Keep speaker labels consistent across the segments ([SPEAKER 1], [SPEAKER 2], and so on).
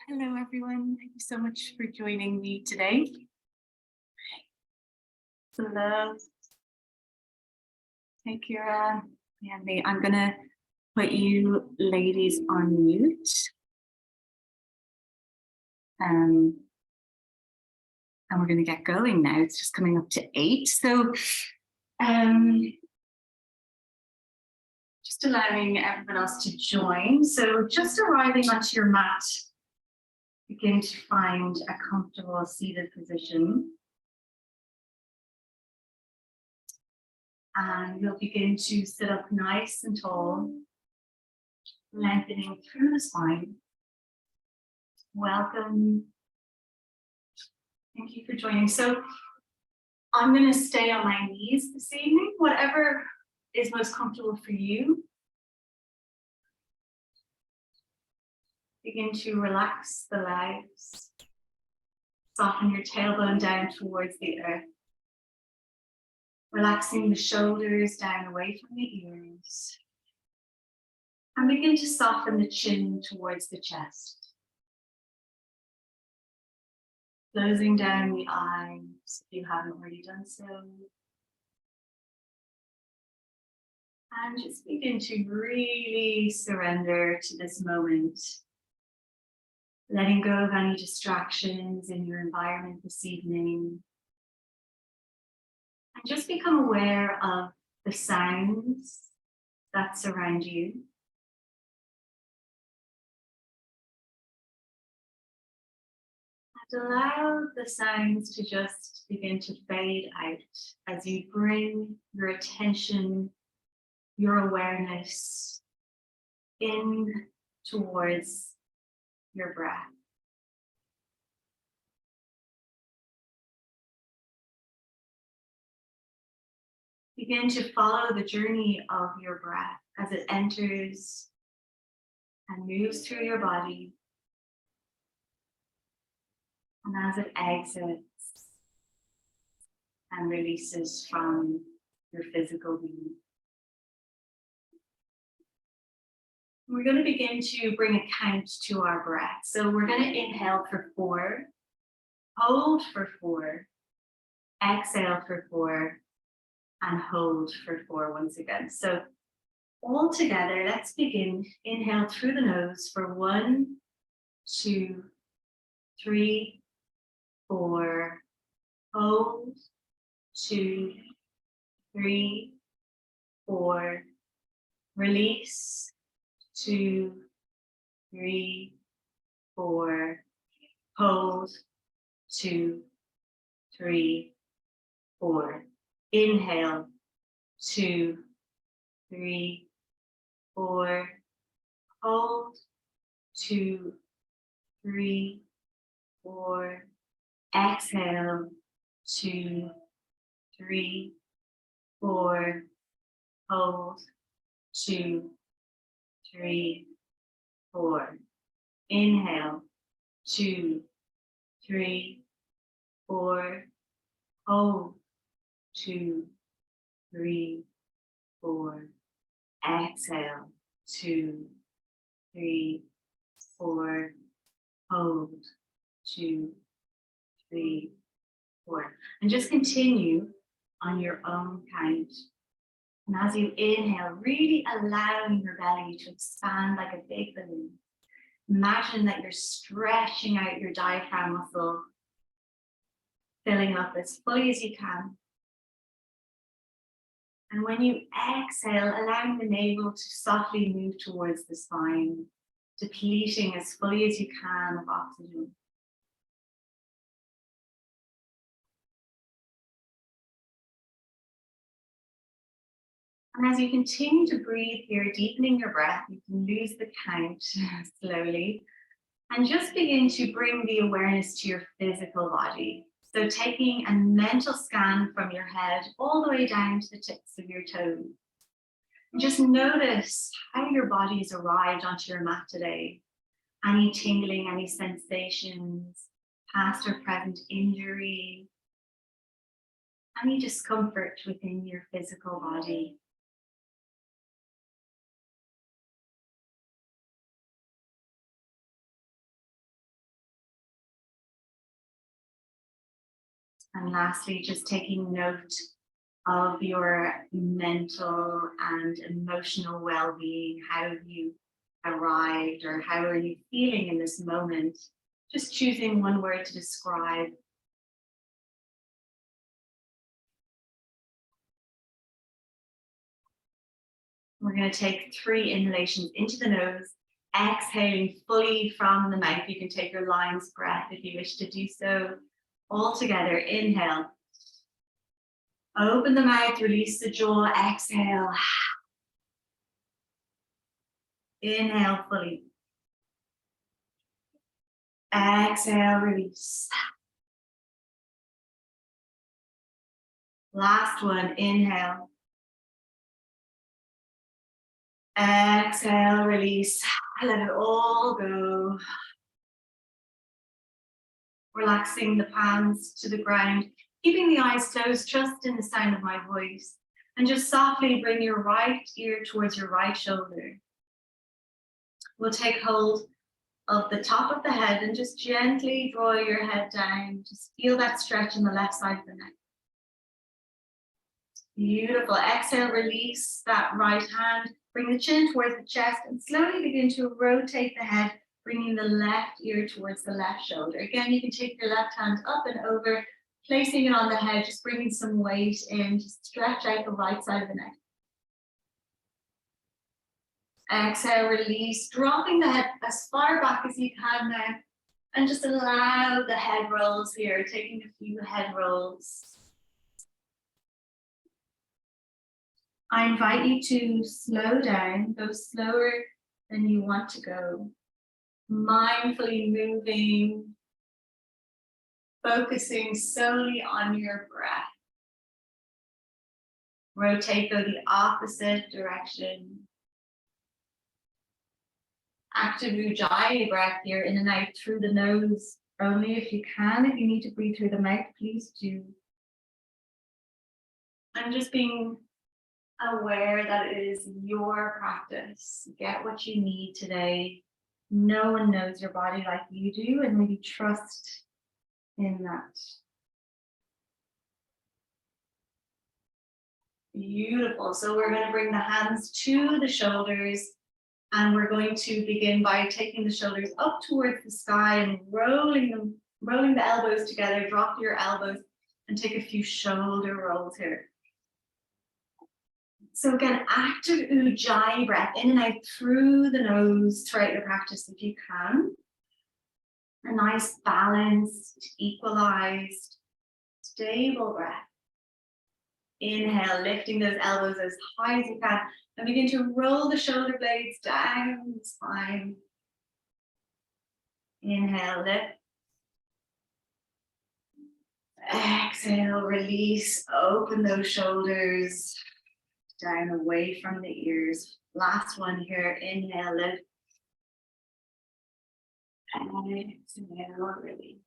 [SPEAKER 1] Hello, everyone. Thank you so much for joining me today. Hello, hey, Kira. Yeah, I'm going to put you ladies on mute. Um, and we're going to get going now. It's just coming up to 8. So um, just allowing everyone else to join. So just arriving onto your mat, begin to find a comfortable seated position. And we'll begin to sit up nice and tall, lengthening through the spine. Welcome. Thank you for joining. So I'm going to stay on my knees this evening, whatever is most comfortable for you. Begin to relax the legs. Soften your tailbone down towards the earth. Relaxing the shoulders down away from the ears. And begin to soften the chin towards the chest. Closing down the eyes if you haven't already done so. And just begin to really surrender to this moment. Letting go of any distractions in your environment this evening. And just become aware of the sounds that surround you. And allow the sounds to just begin to fade out as you bring your attention, your awareness in towards your breath. Begin to follow the journey of your breath as it enters and moves through your body, and as it exits and releases from your physical being. We're going to begin to bring a count to our breath. So we're going to inhale for 4, hold for 4, exhale for 4, and hold for 4 once again. So all together, let's begin. Inhale through the nose for 1, 2, 3, 4. Hold, 2, 3, 4. Release, 2, 3, 4. Hold, 2, 3, 4. Inhale, 2, 3, 4. Hold, 2, 3, 4. Exhale, 2, 3, 4. Hold, 2, 3, 4. Inhale, 2, 3, 4. Hold, 2, 3, 4. Exhale, 2, 3, 4. Hold, 2, 3, 4. And just continue on your own count. And as you inhale, really allowing your belly to expand like a big balloon. Imagine that you're stretching out your diaphragm muscle, filling up as fully as you can. And when you exhale, allowing the navel to softly move towards the spine, depleting as fully as you can of oxygen. And as you continue to breathe here, deepening your breath, you can lose the count slowly and just begin to bring the awareness to your physical body. So taking a mental scan from your head all the way down to the tips of your toes. And just notice how your body has arrived onto your mat today. Any tingling, any sensations, past or present injury, any discomfort within your physical body. And lastly, just taking note of your mental and emotional well-being. How have you arrived, or how are you feeling in this moment? Just choosing one word to describe. We're going to take 3 inhalations into the nose, exhaling fully from the mouth. You can take your lion's breath if you wish to do so. All together, inhale. Open the mouth, release the jaw, exhale. Inhale fully. Exhale, release. Last one, inhale. Exhale, release. Let it all go. Relaxing the palms to the ground, keeping the eyes closed, just in the sound of my voice. And just softly bring your right ear towards your right shoulder. We'll take hold of the top of the head and just gently draw your head down. Just feel that stretch in the left side of the neck. Beautiful. Exhale, release that right hand. Bring the chin towards the chest and slowly begin to rotate the head, bringing the left ear towards the left shoulder. Again, you can take your left hand up and over, placing it on the head, just bringing some weight in, just stretch out the right side of the neck. Exhale, release, dropping the head as far back as you can now, and just allow the head rolls here, taking a few head rolls. I invite you to slow down, go slower than you want to go. Mindfully moving, focusing solely on your breath. Rotate, go the opposite direction. Active Ujjayi breath here, in and out through the nose. Only if you can. If you need to breathe through the mouth, please do. I'm just being aware that it is your practice. Get what you need today. No one knows your body like you do, and maybe trust in that. Beautiful. So we're going to bring the hands to the shoulders, and we're going to begin by taking the shoulders up towards the sky and rolling the elbows together. Drop your elbows and take a few shoulder rolls here. So again, active Ujjayi breath in and out through the nose throughout your practice if you can. A nice balanced, equalized, stable breath. Inhale, lifting those elbows as high as you can, and begin to roll the shoulder blades down the spine. Inhale, lift. Exhale, release, open those shoulders down away from the ears. Last one here, inhale, lift. Exhale, release.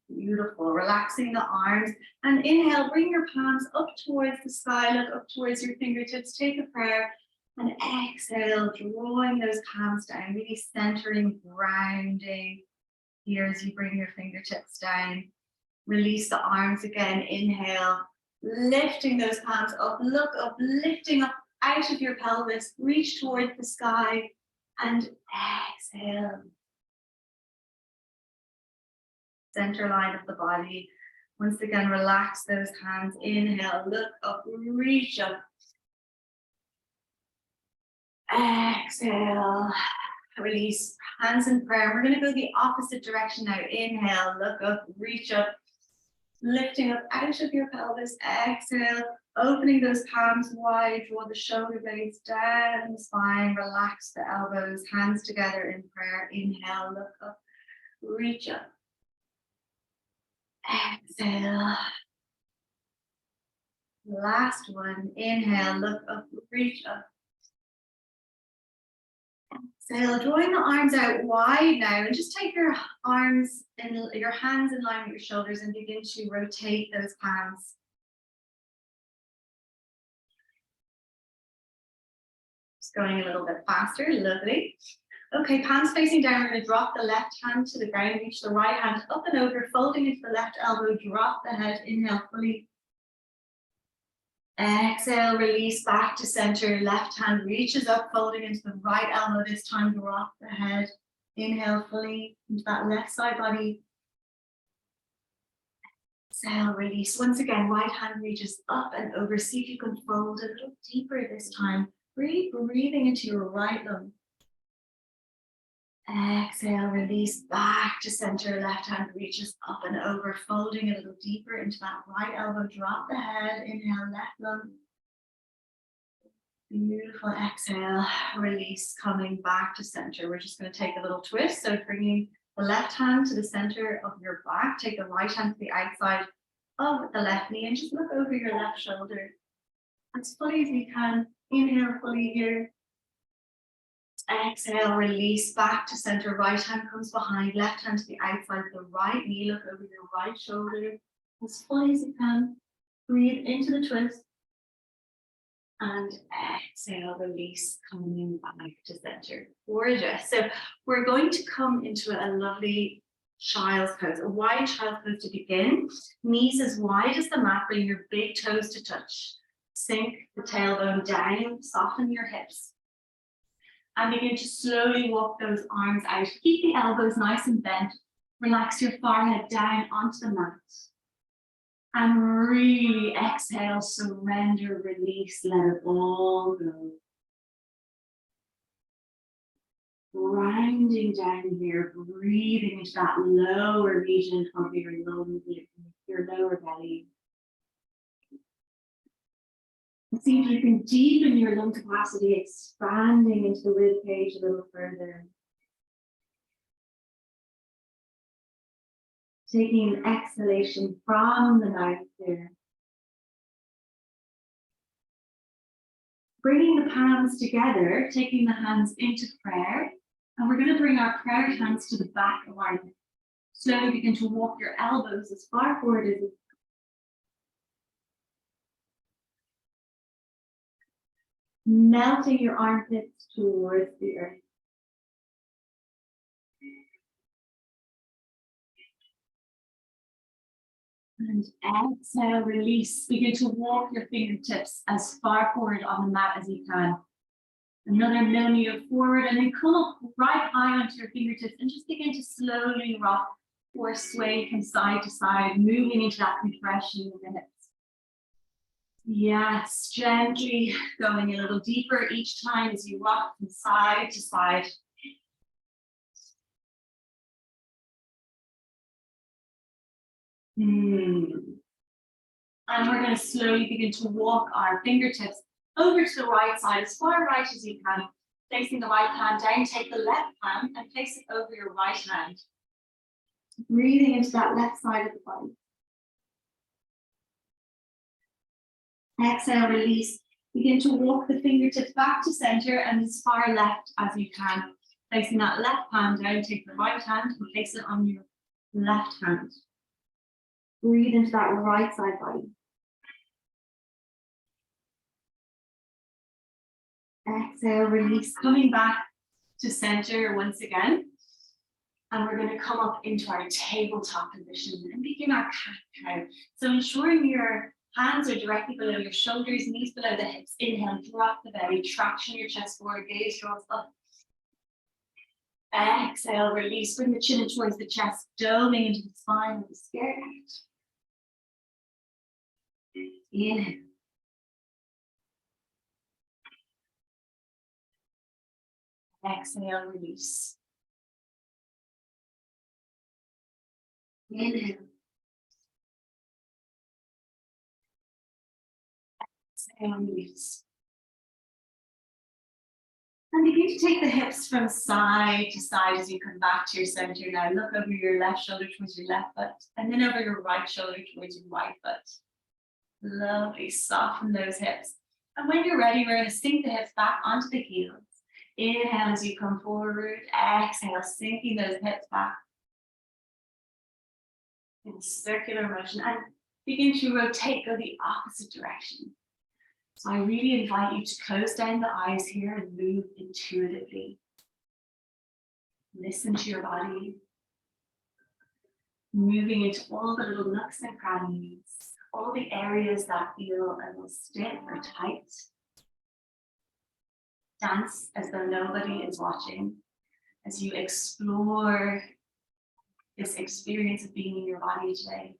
[SPEAKER 1] Beautiful. Relaxing the arms, and inhale, bring your palms up towards the sky, look up towards your fingertips, take a prayer, and exhale, drawing those palms down, really centering, grounding here as you bring your fingertips down. Release the arms again, inhale, lifting those palms up, look up, lifting up out of your pelvis, reach towards the sky, and exhale. Center line of the body. Once again, relax those hands. Inhale, look up, reach up. Exhale, release, hands in prayer. We're going to go the opposite direction now. Inhale, look up, reach up, lifting up out of your pelvis. Exhale, opening those palms wide, draw the shoulder blades down the spine, relax the elbows, hands together in prayer. Inhale, look up, reach up. Exhale. Last one. Inhale, look up, reach up. Exhale, drawing the arms out wide now, and just take your arms and your hands in line with your shoulders and begin to rotate those palms. Just going a little bit faster, lovely. Okay, palms facing down. We're going to drop the left hand to the ground, reach the right hand up and over, folding into the left elbow, drop the head, inhale fully. Exhale, release back to center. Left hand reaches up, folding into the right elbow. This time, drop the head. Inhale fully into that left side body. Exhale, release. Once again, right hand reaches up and over. See if you can fold a little deeper this time. Breathing into your right lung. Exhale, release back to center. Left hand reaches up and over, folding a little deeper into that right elbow. Drop the head. Inhale, left lung. Beautiful. Exhale, release, coming back to center. We're just going to take a little twist. So bringing the left hand to the center of your back. Take the right hand to the outside of the left knee and just look over your left shoulder as fully as you can. Inhale fully here. Exhale, release back to center. Right hand comes behind, left hand to the outside of the right knee. Look over your right shoulder as fully as you can. Breathe into the twist. And exhale, release, coming back to center. Gorgeous. So we're going to come into a lovely child's pose, a wide child's pose to begin. Knees as wide as the mat, bring your big toes to touch. Sink the tailbone down, soften your hips. And begin to slowly walk those arms out. Keep the elbows nice and bent. Relax your forehead down onto the mat. And really exhale, surrender, release, let it all go. Grounding down here, breathing into that lower region of your lower belly. And see if you can deepen your lung capacity, expanding into the rib cage a little further. Taking an exhalation from the mouth there. Bringing the palms together, taking the hands into prayer. And we're going to bring our prayer hands to the back of our neck. Slowly begin to walk your elbows as far forward as you can. Melting your armpits towards the earth. And exhale, release. Begin to walk your fingertips as far forward on the mat as you can. Another millimeter forward, and then come up right high onto your fingertips and just begin to slowly rock or sway from side to side, moving into that compression of the hips. Yes, gently going a little deeper each time as you rock from side to side. And we're going to slowly begin to walk our fingertips over to the right side, as far right as you can. Placing the right hand down, take the left hand and place it over your right hand. Breathing into that left side of the body. Exhale, release. Begin to walk the fingertips back to center and as far left as you can. Placing that left hand down, take the right hand and place it on your left hand. Breathe into that right side body. Exhale, release, coming back to center once again. And we're going to come up into our tabletop position and begin our cat-cow. So ensuring your hands are directly below your shoulders, knees below the hips. Inhale, drop the belly, traction your chest forward, gaze draws up. Exhale, release, bring the chin in towards the chest, doming into the spine with the skirt out. Inhale. Exhale, release. Inhale. Exhale, release. And begin to take the hips from side to side as you come back to your center. Now look over your left shoulder towards your left foot, and then over your right shoulder towards your right foot. Lovely, soften those hips. And when you're ready, we're going to sink the hips back onto the heels. Inhale as you come forward, exhale, sinking those hips back. In circular motion, and begin to rotate, go the opposite direction. So I really invite you to close down the eyes here and move intuitively. Listen to your body. Moving into all the little nooks and crannies, all the areas that feel a little stiff or tight. Dance as though nobody is watching as you explore this experience of being in your body today.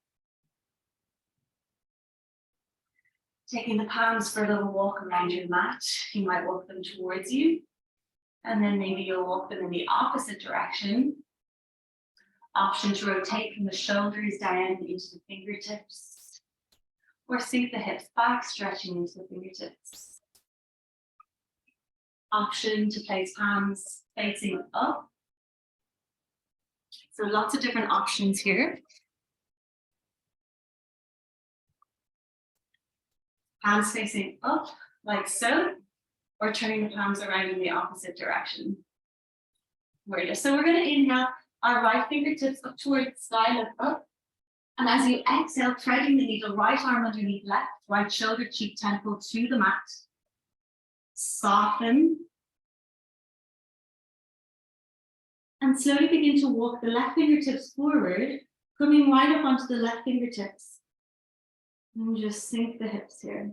[SPEAKER 1] Taking the palms for a little walk around your mat. You might walk them towards you, and then maybe you'll walk them in the opposite direction. Option to rotate from the shoulders down into the fingertips, or sink the hips back, stretching into the fingertips. Option to place palms facing up. So lots of different options here. Palms facing up, like so, or turning the palms around in the opposite direction. So we're going to inhale our right fingertips up towards the sky, look up. And as you exhale, threading the needle, right arm underneath left, right shoulder, cheek, temple to the mat. Soften. And slowly begin to walk the left fingertips forward, coming right up onto the left fingertips. And just sink the hips here.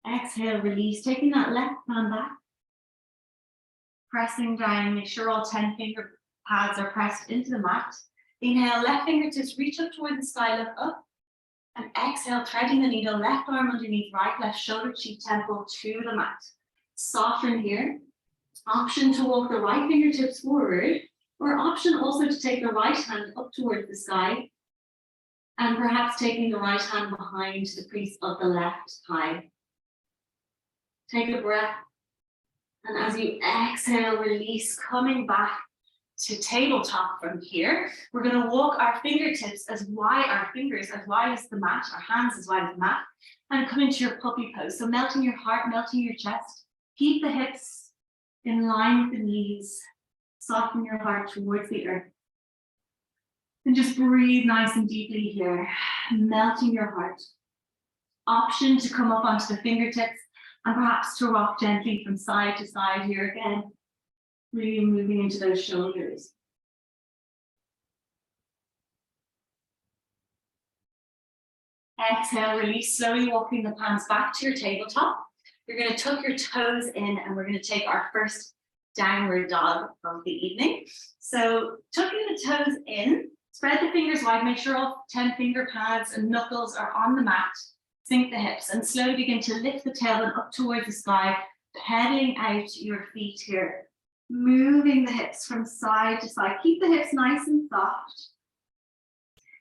[SPEAKER 1] Exhale, release, taking that left hand back. Pressing down, make sure all 10 finger pads are pressed into the mat. Inhale, left fingertips reach up toward the sky, look up. And exhale, threading the needle, left arm underneath right, left shoulder, cheek, temple to the mat. Soften here. Option to walk the right fingertips forward, or option also to take the right hand up towards the sky, and perhaps taking the right hand behind the crease of the left thigh. Take a breath, and as you exhale, release, coming back to tabletop from here. We're going to walk our fingertips as wide, our fingers as wide as the mat, our hands as wide as the mat, and come into your puppy pose. So melting your heart, melting your chest. Keep the hips in line with the knees. Soften your heart towards the earth. And just breathe nice and deeply here, melting your heart. Option to come up onto the fingertips and perhaps to rock gently from side to side here again. Really moving into those shoulders. Exhale, release, slowly walking the palms back to your tabletop. You're going to tuck your toes in, and we're going to take our first downward dog of the evening. So tucking the toes in, spread the fingers wide, make sure all 10 finger pads and knuckles are on the mat. Sink the hips and slowly begin to lift the tailbone up towards the sky, pedaling out your feet here. Moving the hips from side to side. Keep the hips nice and soft.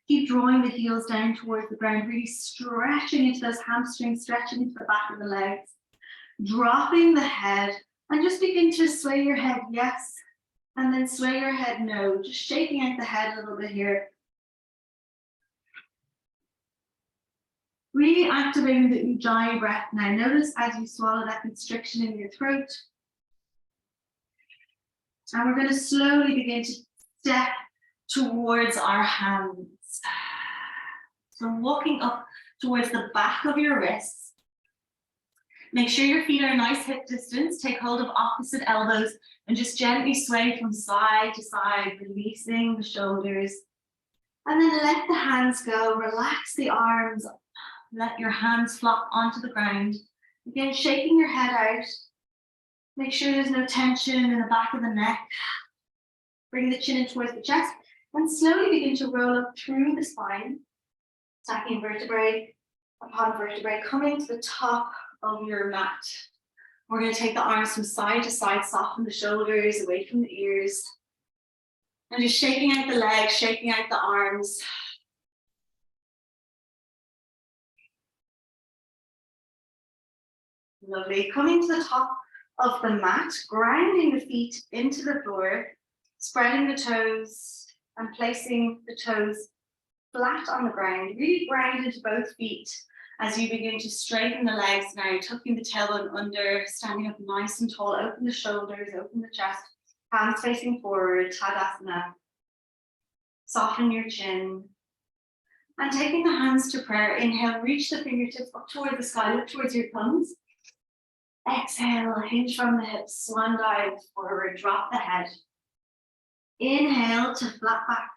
[SPEAKER 1] Keep drawing the heels down towards the ground, really stretching into those hamstrings, stretching into the back of the legs. Dropping the head, and just begin to sway your head yes, and then sway your head no. Just shaking out the head a little bit here. Really activating the Ujjayi breath now. Notice as you swallow that constriction in your throat. And we're going to slowly begin to step towards our hands. So walking up towards the back of your wrists. Make sure your feet are nice hip distance. Take hold of opposite elbows and just gently sway from side to side, releasing the shoulders. And then let the hands go. Relax the arms. Let your hands flop onto the ground. Again, shaking your head out. Make sure there's no tension in the back of the neck. Bring the chin in towards the chest and slowly begin to roll up through the spine, stacking vertebrae upon vertebrae, coming to the top of your mat. We're going to take the arms from side to side, soften the shoulders away from the ears, and just shaking out the legs, shaking out the arms. Lovely. Coming to the top of the mat, grounding the feet into the floor, spreading the toes and placing the toes flat on the ground, really ground into both feet as you begin to straighten the legs now, tucking the tailbone under, standing up nice and tall, open the shoulders, open the chest, hands facing forward, Tadasana. Soften your chin. And taking the hands to prayer, inhale, reach the fingertips up towards the sky, look towards your thumbs. Exhale, hinge from the hips, swan dive forward, drop the head. Inhale to flat back.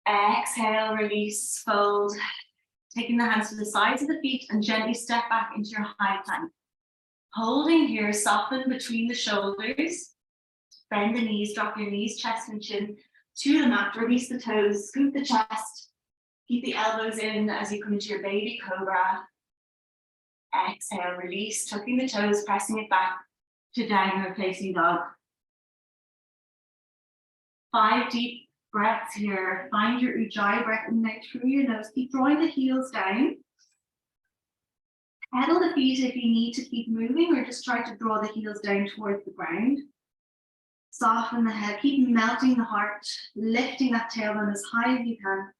[SPEAKER 1] Exhale, release, fold. Taking the hands to the sides of the feet and gently step back into your high plank. Holding here, soften between the shoulders. Bend the knees, drop your knees, chest and chin to the mat. Release the toes, scoop the chest. Keep the elbows in as you come into your baby cobra. Exhale, release, tucking the toes, pressing it back to downward facing dog. 5 deep breaths here. Find your ujjayi breath in out through your nose. Keep drawing the heels down. Pedal the feet if you need to keep moving, or just try to draw the heels down towards the ground. Soften the head, keep melting the heart, lifting that tailbone as high as you can.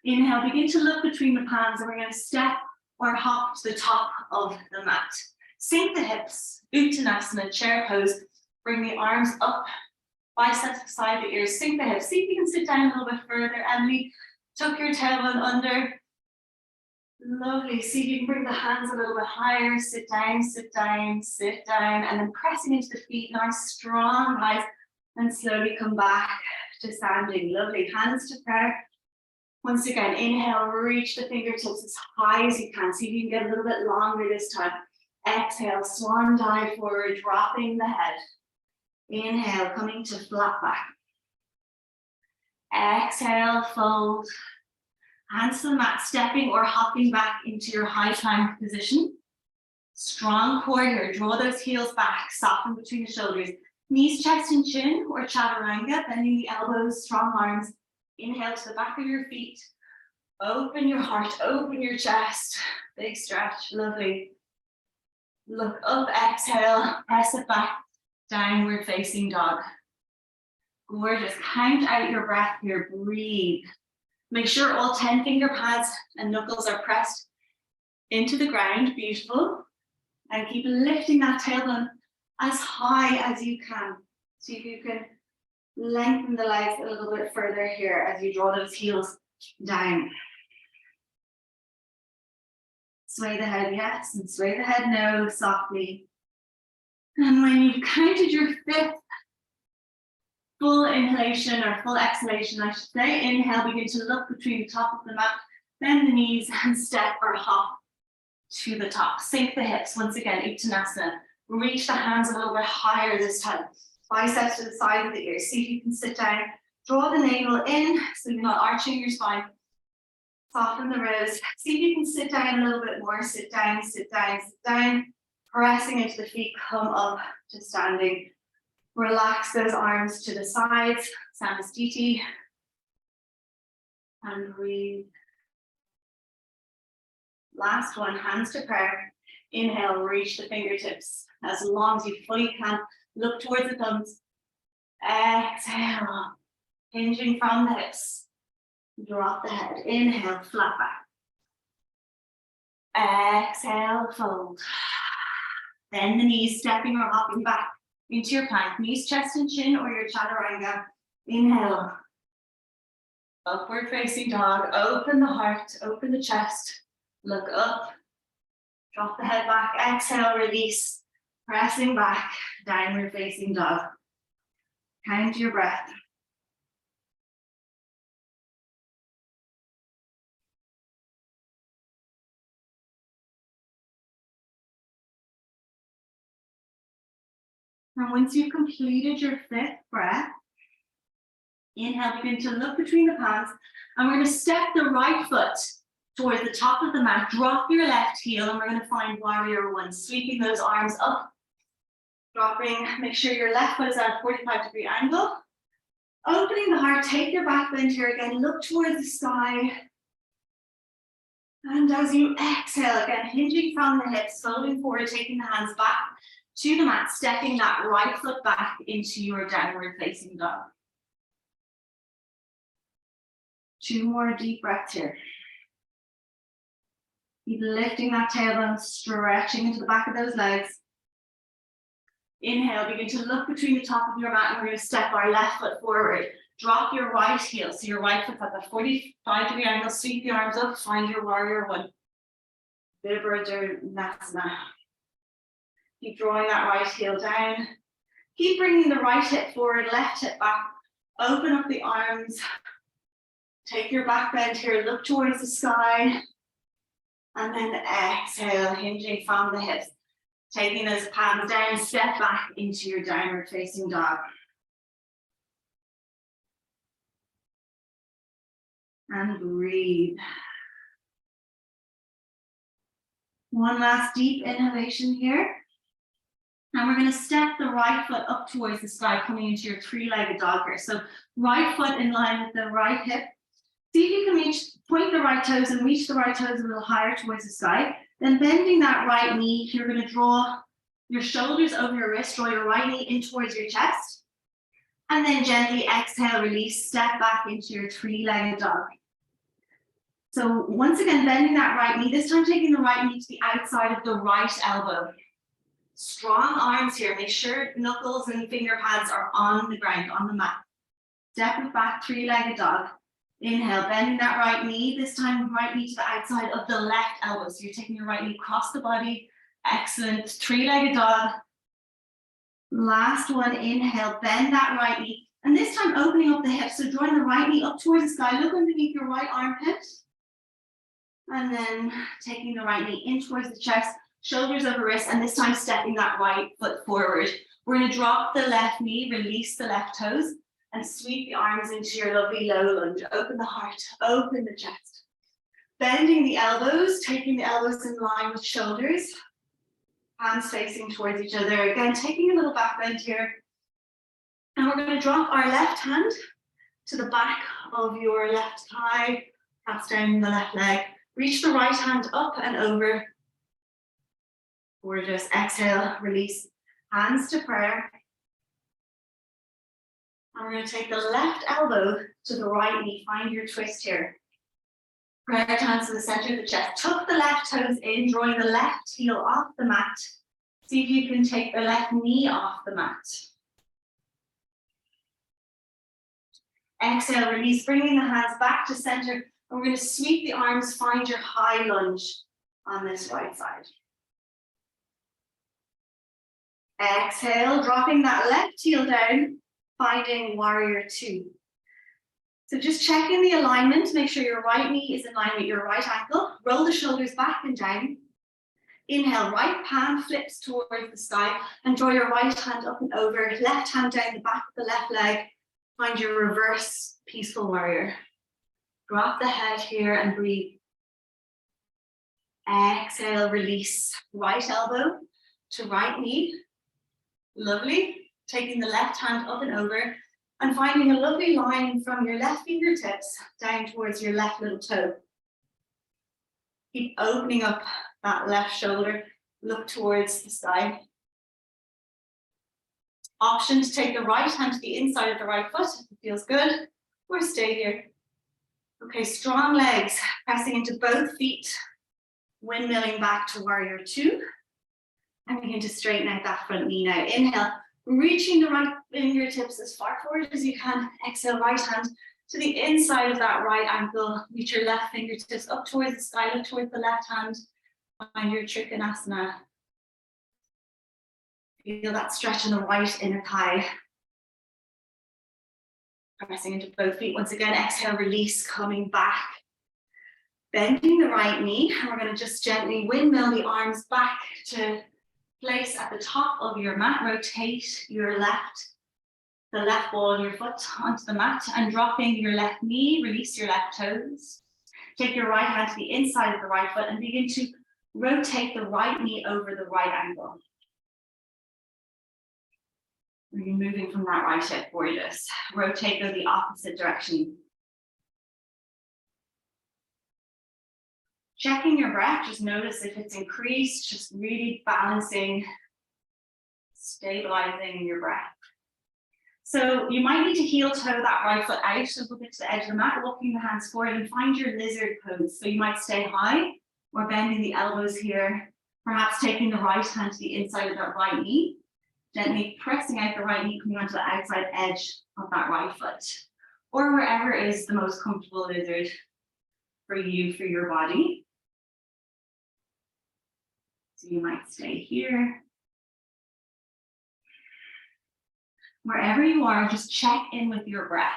[SPEAKER 1] Inhale, begin to look between the palms, and we're going to step or hop to the top of the mat. Sink the hips, Uttanasana, chair pose. Bring the arms up, biceps beside the ears, sink the hips. See if you can sit down a little bit further, Emily. Tuck your tailbone under. Lovely. See if you can bring the hands a little bit higher. Sit down, sit down, sit down, and then pressing into the feet. Nice, strong thighs, and slowly come back to standing. Lovely. Hands to prayer. Once again, inhale, reach the fingertips as high as you can. See if you can get a little bit longer this time. Exhale, swan dive forward, dropping the head. Inhale, coming to flat back. Exhale, fold. Hands to the mat, stepping or hopping back into your high plank position. Strong core here. Draw those heels back, soften between the shoulders. Knees, chest, and chin, or chaturanga, bending the elbows, strong arms. Inhale to the back of your feet. Open your heart, open your chest. Big stretch, lovely. Look up, exhale, press it back. Downward facing dog. Gorgeous. Count out your breath here, breathe. Make sure all 10 finger pads and knuckles are pressed into the ground, beautiful. And keep lifting that tailbone as high as you can. See if you can lengthen the legs a little bit further here as you draw those heels down. Sway the head yes, and sway the head no, softly. And when you've counted your 5th full inhalation or full exhalation, I should say, inhale, begin to look between the top of the mat, bend the knees and step or hop to the top. Sink the hips, once again, Uttanasana. Reach the hands a little bit higher this time. Biceps to the side of the ears. See if you can sit down. Draw the navel in so you're not arching your spine. Soften the ribs. See if you can sit down a little bit more. Sit down, sit down, sit down. Pressing into the feet, come up to standing. Relax those arms to the sides, Samasthiti. And breathe. Last one, hands to prayer. Inhale, reach the fingertips as long as you fully can. Look towards the thumbs. Exhale, hinging from the hips. Drop the head. Inhale, flat back. Exhale, fold. Bend the knees, stepping or hopping back into your plank. Knees, chest, and chin, or your chaturanga. Inhale. Upward facing dog. Open the heart, open the chest. Look up. Drop the head back. Exhale, release. Pressing back, downward facing dog. Count your breath. And once you've completed your 5th breath, inhale, begin to look between the palms, and we're going to step the right foot towards the top of the mat. Drop your left heel, and we're going to find warrior 1, sweeping those arms up. Dropping, make sure your left foot is at a 45-degree angle. Opening the heart, take your back bend here again, look towards the sky. And as you exhale, again, hinging from the hips, folding forward, taking the hands back to the mat, stepping that right foot back into your downward facing dog. 2 more deep breaths here. Keep lifting that tailbone, stretching into the back of those legs. Inhale, begin to look between the top of your mat, and we're going to step our left foot forward. Drop your right heel, so your right foot's at the 45-degree angle. Sweep the arms up, find your warrior 1. Vibradhanasana. Keep drawing that right heel down. Keep bringing the right hip forward, left hip back. Open up the arms. Take your back bend here, look towards the sky. And then exhale, hinging from the hips. Taking those palms down, step back into your downward facing dog. And breathe. One last deep inhalation here. And we're going to step the right foot up towards the sky, coming into your three-legged dog here. So right foot in line with the right hip. See if you can point the right toes and reach the right toes a little higher towards the sky. Then bending that right knee, you're going to draw your shoulders over your wrist, draw your right knee in towards your chest. And then gently exhale, release, step back into your three-legged dog. So once again, bending that right knee, this time taking the right knee to the outside of the right elbow. Strong arms here. Make sure knuckles and finger pads are on the ground, on the mat. Step it back, three-legged dog. Inhale, bending that right knee. This time, right knee to the outside of the left elbow. So you're taking your right knee across the body. Excellent. Three-legged dog. Last one, inhale, bend that right knee. And this time, opening up the hips. So drawing the right knee up towards the sky. Look underneath your right armpit. And then taking the right knee in towards the chest. Shoulders over wrist, and this time stepping that right foot forward. We're going to drop the left knee, release the left toes, and sweep the arms into your lovely low lunge. Open the heart, open the chest. Bending the elbows, taking the elbows in line with shoulders. Hands facing towards each other. Again, taking a little back bend here. And we're going to drop our left hand to the back of your left thigh, perhaps down the left leg. Reach the right hand up and over. Gorgeous. Exhale, release. Hands to prayer. And we're going to take the left elbow to the right knee. Find your twist here. Prayer hands to the center of the chest. Tuck the left toes in, drawing the left heel off the mat. See if you can take the left knee off the mat. Exhale, release, bringing the hands back to center. And we're going to sweep the arms, find your high lunge on this right side. Exhale, dropping that left heel down, finding warrior two. So just checking the alignment, make sure your right knee is in line with your right ankle. Roll the shoulders back and down. Inhale, right palm flips towards the sky and draw your right hand up and over. Left hand down the back of the left leg. Find your reverse peaceful warrior. Drop the head here and breathe. Exhale, release. Right elbow to right knee. Lovely. Taking the left hand up and over and finding a lovely line from your left fingertips down towards your left little toe. Keep opening up that left shoulder. Look towards the sky. Option to take the right hand to the inside of the right foot if it feels good, or stay here. Okay, strong legs, pressing into both feet, windmilling back to warrior two. And begin to straighten out that front knee now. Inhale, reaching the right fingertips as far forward as you can. Exhale, right hand to the inside of that right ankle. Reach your left fingertips up towards the sky, look towards the left hand. Find your Trikonasana. Feel that stretch in the right inner thigh. Pressing into both feet. Once again, exhale, release, coming back. Bending the right knee. And we're going to just gently windmill the arms back to place at the top of your mat. Rotate your the left ball of your foot onto the mat and dropping your left knee, release your left toes. Take your right hand to the inside of the right foot and begin to rotate the right knee over the right ankle. You're moving from that right hip, gorgeous. Rotate, go the opposite direction. Checking your breath, just notice if it's increased, just really balancing, stabilizing your breath. So you might need to heel toe that right foot out a little bit to the edge of the mat, walking the hands forward and find your lizard pose. So you might stay high or bending the elbows here, perhaps taking the right hand to the inside of that right knee, gently pressing out the right knee, coming onto the outside edge of that right foot, or wherever is the most comfortable lizard for you, for your body. So you might stay here Wherever you are, just check in with your breath.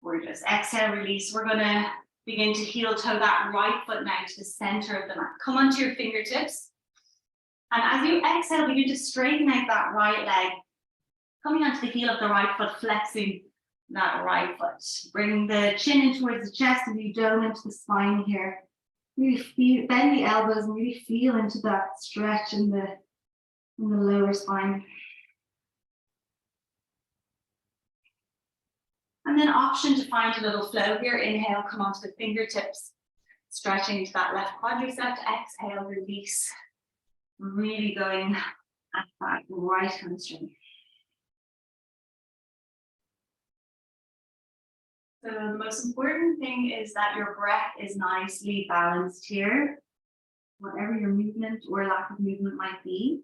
[SPEAKER 1] Gorgeous. Exhale, release. We're going to begin to heel toe that right foot now to the center of the mat. Come onto your fingertips. And as you exhale, begin to straighten out that right leg. Coming onto the heel of the right foot, flexing that right foot. Bring the chin in towards the chest and you dome into the spine here. Really feel, bend the elbows and really feel into that stretch in the lower spine. And then option to find a little flow here. Inhale, come onto the fingertips, stretching into that left quadricep. Exhale, release. Really going at that right hamstring. So the most important thing is that your breath is nicely balanced here, whatever your movement or lack of movement might be.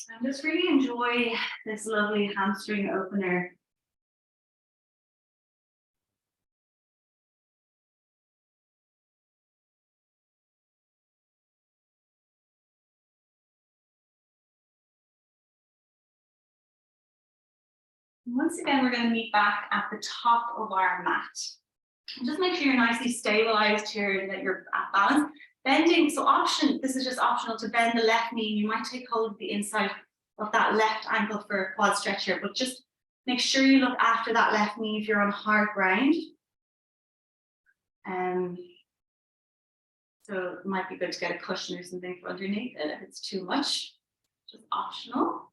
[SPEAKER 1] And just really enjoy this lovely hamstring opener. Once again, we're going to meet back at the top of our mat. And just make sure you're nicely stabilized here and that you're at balance. Bending, so this is just optional to bend the left knee. You might take hold of the inside of that left ankle for a quad stretch here, but just make sure you look after that left knee if you're on hard ground. So it might be good to get a cushion or something for underneath it if it's too much, just optional.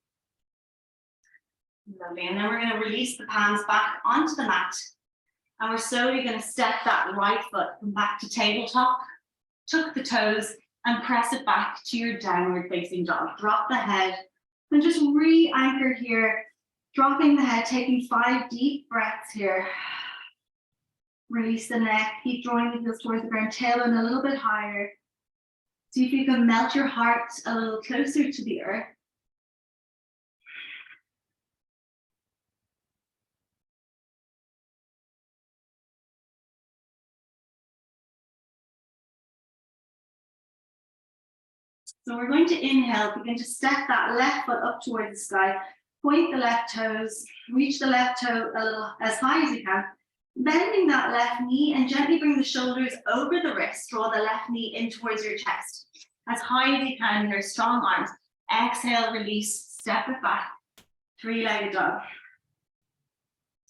[SPEAKER 1] Lovely, and then we're going to release the palms back onto the mat. And we're slowly going to step that right foot from back to tabletop, tuck the toes, and press it back to your downward facing dog. Drop the head, and just re-anchor here, dropping the head, taking 5 deep breaths here. Release the neck, keep drawing the heels towards the ground, tailbone a little bit higher. See if you can melt your heart a little closer to the earth. So we're going to inhale, begin to step that left foot up towards the sky, point the left toes, reach the left toe a little as high as you can, bending that left knee and gently bring the shoulders over the wrist, draw the left knee in towards your chest. As high as you can here, strong arms. Exhale, release, step it back, 3-legged dog.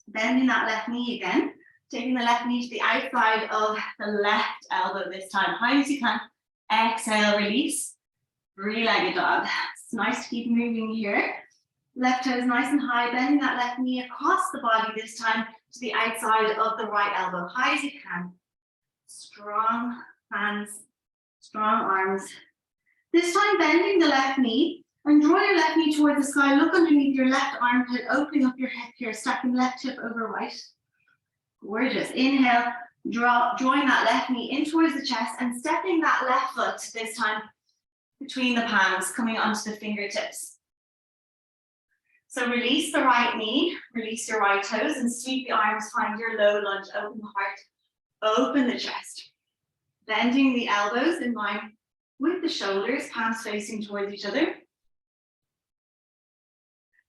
[SPEAKER 1] Bending that left knee again, taking the left knee to the outside of the left elbow this time, high as you can. Exhale, release. 3-legged dog. It's nice to keep moving here. Left toes nice and high, bending that left knee across the body this time to the outside of the right elbow, high as you can. Strong hands, strong arms. This time bending the left knee and draw your left knee towards the sky. Look underneath your left armpit, opening up your hip here, stacking left hip over right. Gorgeous. Inhale, drawing that left knee in towards the chest and stepping that left foot this time between the palms, coming onto the fingertips. So release the right knee, release your right toes and sweep the arms, find your low lunge, open the heart, open the chest. Bending the elbows in line with the shoulders, palms facing towards each other.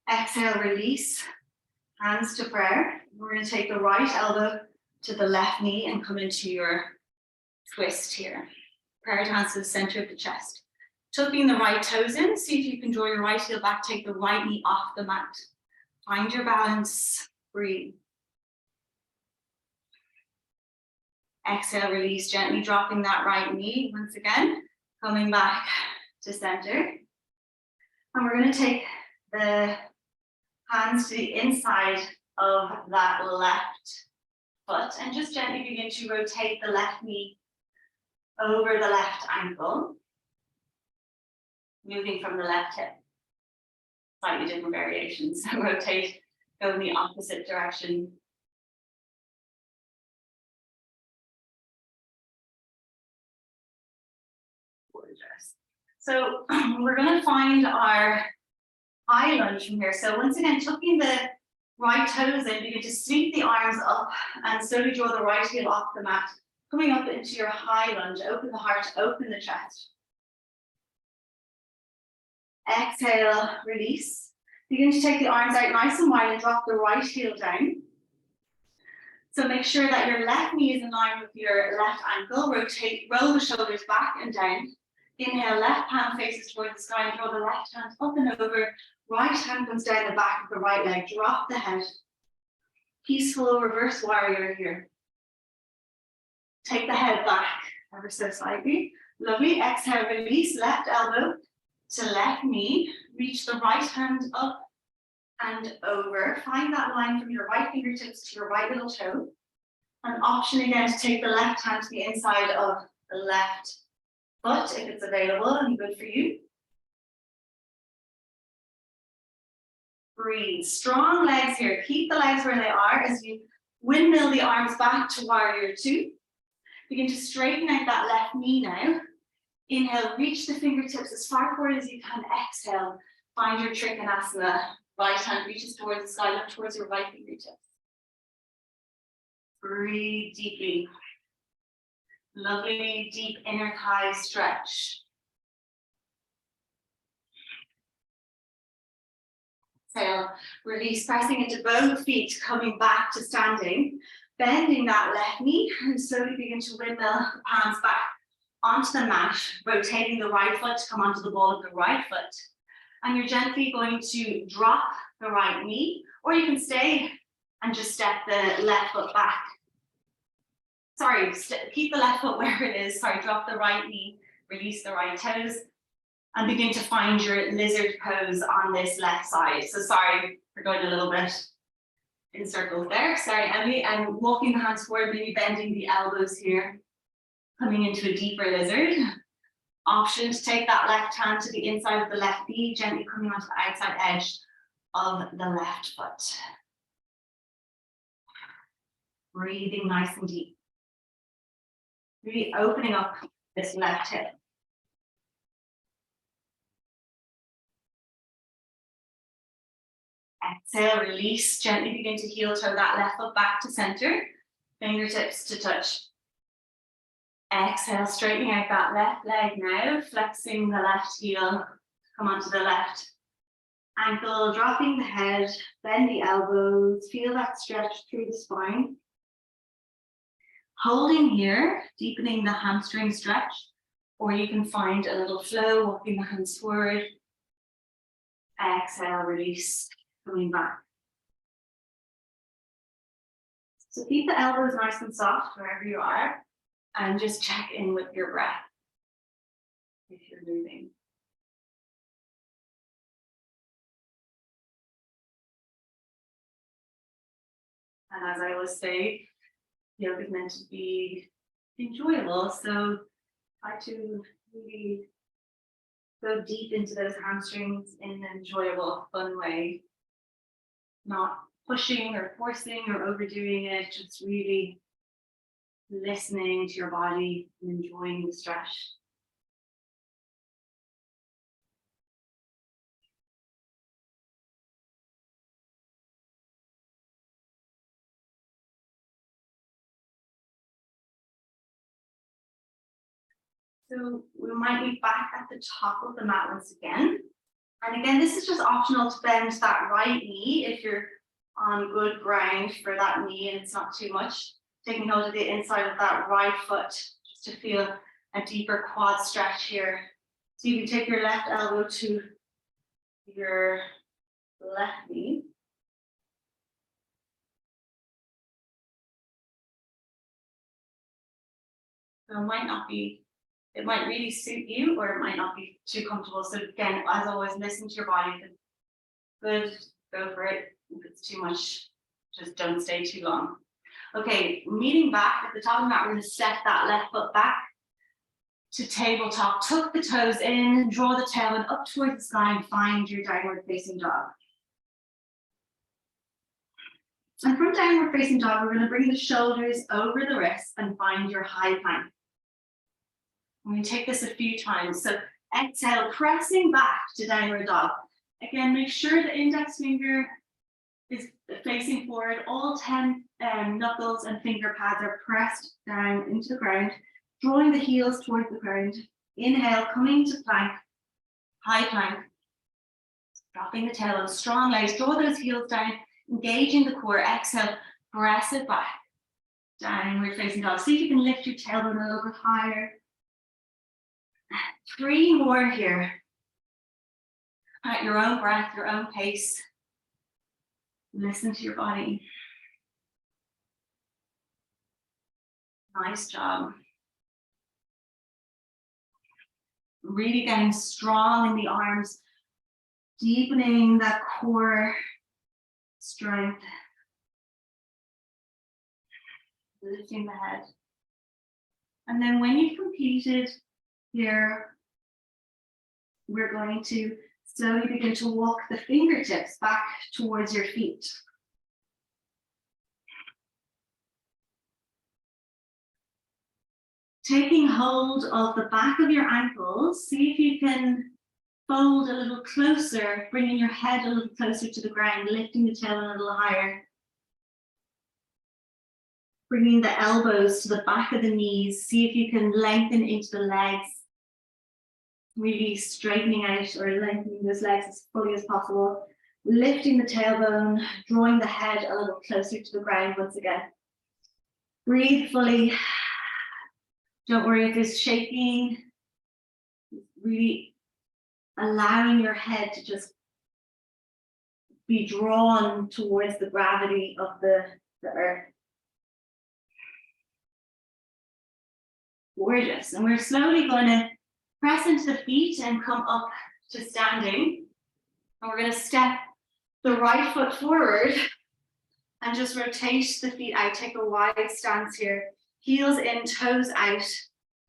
[SPEAKER 1] Exhale, release, hands to prayer. We're going to take the right elbow to the left knee and come into your twist here. Prayer hands to the center of the chest. Tucking the right toes in, see if you can draw your right heel back, take the right knee off the mat. Find your balance, breathe. Exhale, release, gently dropping that right knee once again, coming back to center. And we're going to take the hands to the inside of that left foot and just gently begin to rotate the left knee over the left ankle. Moving from the left hip, slightly different variations. So rotate, go in the opposite direction. Gorgeous. So we're going to find our high lunge from here. So once again, tucking the right toes in, begin to sweep the arms up and slowly draw the right heel off the mat, coming up into your high lunge. Open the heart, open the chest. Exhale, release. Begin to take the arms out nice and wide and drop the right heel down. So make sure that your left knee is in line with your left ankle. Roll the shoulders back and down. Inhale, left palm faces towards the sky and draw the left hand up and over. Right hand comes down the back of the right leg. Drop the head. Peaceful reverse warrior here. Take the head back ever so slightly. Lovely. Exhale, release. Left elbow to left knee. Reach the right hand up and over. Find that line from your right fingertips to your right little toe. An option again to take the left hand to the inside of the left foot if it's available and good for you. Breathe. Strong legs here. Keep the legs where they are as you windmill the arms back to warrior two. Begin to straighten out that left knee now. Inhale, reach the fingertips as far forward as you can. Exhale, find your Trikonasana. Right hand reaches towards the sky, look towards your right fingertips. Breathe deeply. Lovely, deep inner thigh stretch. Exhale, release, pressing into both feet, coming back to standing. Bending that left knee and slowly begin to windmill the palms back onto the mat, rotating the right foot to come onto the ball of the right foot. And you're gently going to drop the right knee, or you can stay and just step the left foot back. Sorry, keep the left foot where it is. Sorry, drop the right knee, release the right toes, and begin to find your lizard pose on this left side. So sorry for going a little bit in circles there. Sorry, Emily. And walking the hands forward, maybe bending the elbows here, coming into a deeper lizard. Option to take that left hand to the inside of the left knee, gently coming onto the outside edge of the left foot. Breathing nice and deep. Really opening up this left hip. Exhale, release, gently begin to heel toe that left foot back to center, fingertips to touch. Exhale, straightening out that left leg now, flexing the left heel, come onto the left ankle, dropping the head, bend the elbows, feel that stretch through the spine. Holding here, deepening the hamstring stretch, or you can find a little flow, walking the hands forward. Exhale, release, coming back. So keep the elbows nice and soft wherever you are, and just check in with your breath if you're moving. And as I always say, yoga is meant to be enjoyable, so try to really go deep into those hamstrings in an enjoyable, fun way. Not pushing or forcing or overdoing it, just really listening to your body and enjoying the stretch. So we might be back at the top of the mat once again. And again, this is just optional to bend that right knee if you're on good ground for that knee and it's not too much. Taking hold of the inside of that right foot just to feel a deeper quad stretch here. So you can take your left elbow to your left knee. So it might really suit you, or it might not be too comfortable. So again, as always, listen to your body. If it's good, go for it. If it's too much, just don't stay too long. Okay, meeting back at the top of the mat, we're going to step that left foot back to tabletop. Tuck the toes in, draw the tailbone up towards the sky and find your downward facing dog. And from downward facing dog, we're going to bring the shoulders over the wrists and find your high plank. I'm going to take this a few times. So exhale, pressing back to downward dog. Again, make sure the index finger is facing forward. All 10 knuckles and finger pads are pressed down into the ground, drawing the heels towards the ground. Inhale, coming to plank, high plank, dropping the tailbone, strong legs, draw those heels down, engaging the core. Exhale, press it back, downward facing dog. See if you can lift your tailbone a little bit higher. 3 more here. At your own breath, your own pace. Listen to your body. Nice job. Really getting strong in the arms, deepening that core strength. Lifting the head. And then when you've completed here, we're going to slowly begin to walk the fingertips back towards your feet. Taking hold of the back of your ankles, see if you can fold a little closer, bringing your head a little closer to the ground, lifting the tailbone a little higher. Bringing the elbows to the back of the knees, see if you can lengthen into the legs. Really straightening out or lengthening those legs as fully as possible. Lifting the tailbone, drawing the head a little closer to the ground once again. Breathe fully. Don't worry if there's shaking. Really allowing your head to just be drawn towards the gravity of the earth. Gorgeous. And we're slowly going to press into the feet and come up to standing. And we're going to step the right foot forward and just rotate the feet out. Take a wide stance here. Heels in, toes out.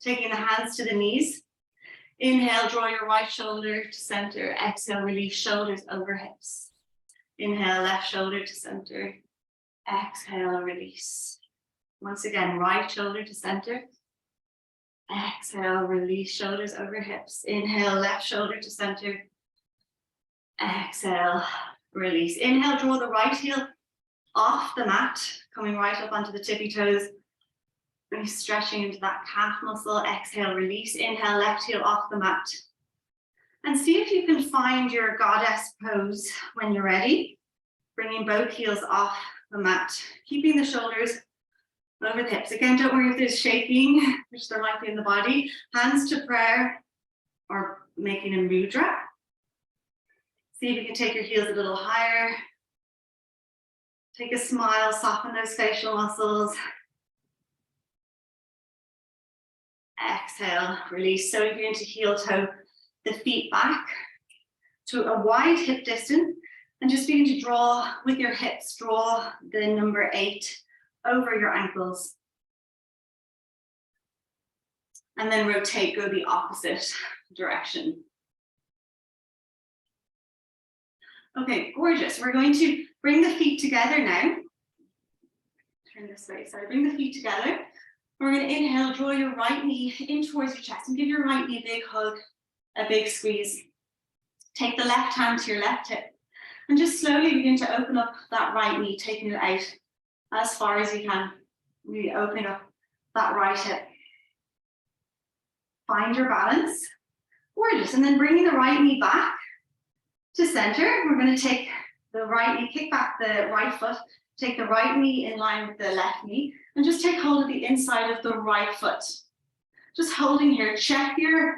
[SPEAKER 1] Taking the hands to the knees. Inhale, draw your right shoulder to center. Exhale, release shoulders over hips. Inhale, left shoulder to center. Exhale, release. Once again, right shoulder to center. Exhale, release shoulders over hips. Inhale, left shoulder to center. Exhale, release. Inhale, draw the right heel off the mat, coming right up onto the tippy toes. Really stretching into that calf muscle. Exhale, release. Inhale, left heel off the mat. And see if you can find your goddess pose when you're ready. Bringing both heels off the mat, keeping the shoulders over the hips. Again, don't worry if there's shaking, which there might be in the body. Hands to prayer or making a mudra. See if you can take your heels a little higher. Take a smile, soften those facial muscles. Exhale, release. So if you're into heel toe, the feet back to a wide hip distance and just begin to draw with your hips, draw the number 8 over your ankles. And then rotate, go the opposite direction. Okay, gorgeous. We're going to bring the feet together now. Turn this way, sorry, bring the feet together. We're going to inhale, draw your right knee in towards your chest and give your right knee a big hug, a big squeeze. Take the left hand to your left hip and just slowly begin to open up that right knee, taking it out as far as you can, really opening up that right hip. Find your balance. Gorgeous. And then bringing the right knee back to center. We're going to take the right knee, kick back the right foot, take the right knee in line with the left knee, and just take hold of the inside of the right foot. Just holding here, check your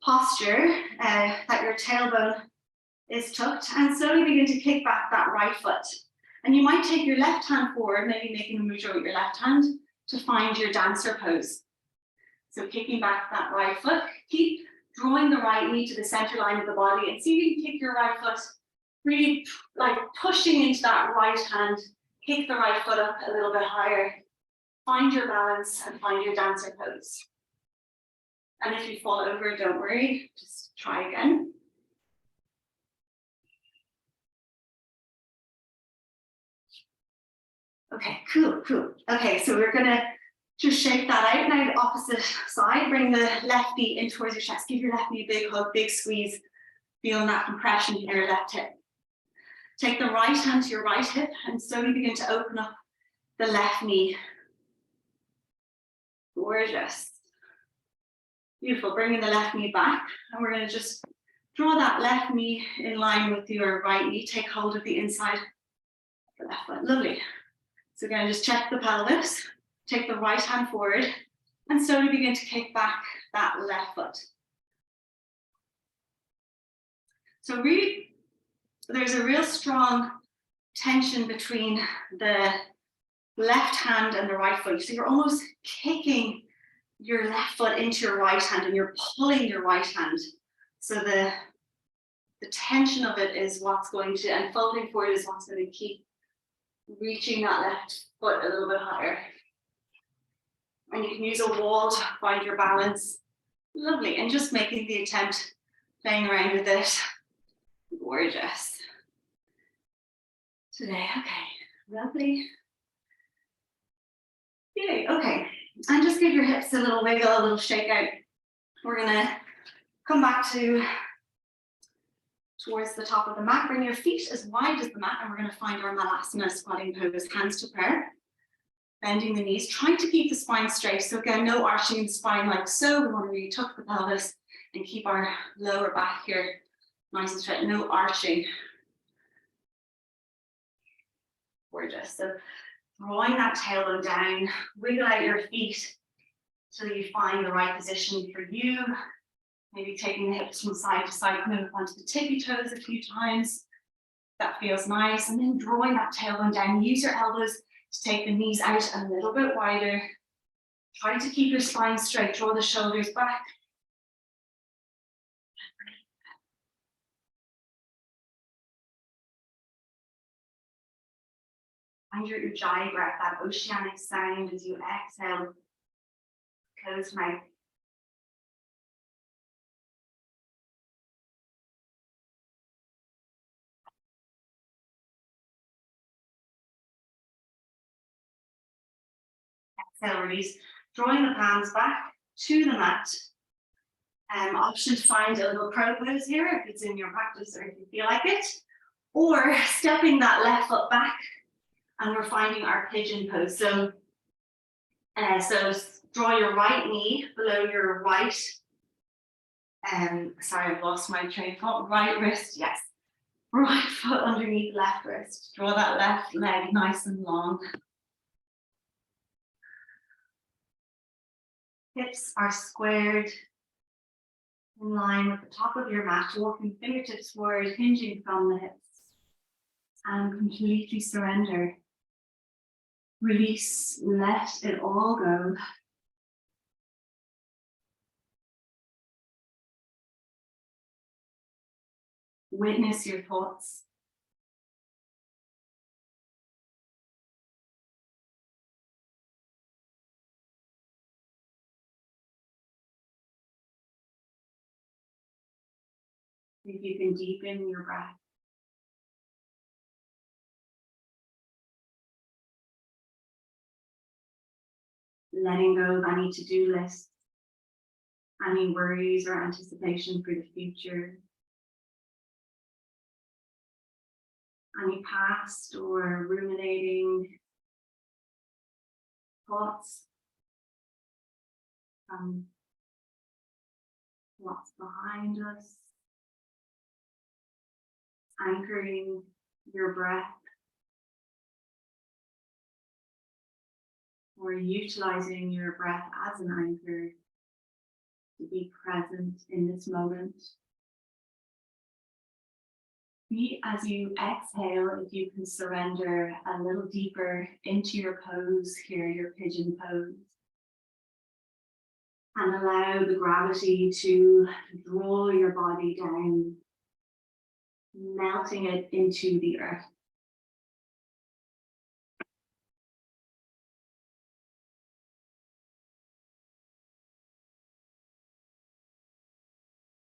[SPEAKER 1] posture, that your tailbone is tucked, and slowly begin to kick back that right foot. And you might take your left hand forward, maybe making a mudra with your left hand to find your dancer pose. So kicking back that right foot, keep drawing the right knee to the center line of the body and see if you can kick your right foot, really like pushing into that right hand, kick the right foot up a little bit higher, find your balance and find your dancer pose. And if you fall over, don't worry, just try again. Okay, cool. Okay, so we're gonna just shake that out now, the opposite side. Bring the left knee in towards your chest. Give your left knee a big hug, big squeeze. Feeling that compression in your left hip. Take the right hand to your right hip and slowly begin to open up the left knee. Gorgeous. Beautiful. Bringing the left knee back, and we're going to just draw that left knee in line with your right knee. Take hold of the inside of the left foot. Lovely. So again, just check the pelvis. Take the right hand forward and slowly begin to kick back that left foot. So really, there's a real strong tension between the left hand and the right foot. So you're almost kicking your left foot into your right hand and you're pulling your right hand. So the tension of it is what's going to, and folding forward is what's going to keep reaching that left foot a little bit higher. And you can use a wall to find your balance. Lovely. And just making the attempt, playing around with it. Gorgeous. Today, okay, lovely. Yay, okay. And just give your hips a little wiggle, a little shake out. We're gonna come back towards the top of the mat. Bring your feet as wide as the mat, and we're gonna find our Malasana squatting pose, hands to prayer. Bending the knees, trying to keep the spine straight. So again, no arching in the spine like so. We want to really tuck the pelvis and keep our lower back here nice and straight, no arching. Gorgeous. So drawing that tailbone down, wiggle out your feet till you find the right position for you. Maybe taking the hips from side to side, move onto the tippy toes a few times. That feels nice. And then drawing that tailbone down, use your elbows to take the knees out a little bit wider. Try to keep your spine straight, draw the shoulders back. Find your ujjayi breath, that oceanic sound as you exhale. Closed mouth. Exhale, release. Drawing the palms back to the mat. Option to find a little crow pose here if it's in your practice or if you feel like it. Or stepping that left foot back and we're finding our pigeon pose. So draw your right knee below your right, sorry, I've lost my train of thought, right wrist, yes. Right foot underneath left wrist. Draw that left leg nice and long. Hips are squared in line with the top of your mat, walking fingertips forward, hinging from the hips. And completely surrender. Release, let it all go. Witness your thoughts. If you can deepen your breath. Letting go of any to-do lists, any worries or anticipation for the future, any past or ruminating thoughts, what's behind us, anchoring your breath, or utilizing your breath as an anchor to be present in this moment. Be as you exhale, if you can surrender a little deeper into your pose here, your pigeon pose. And allow the gravity to draw your body down, melting it into the earth.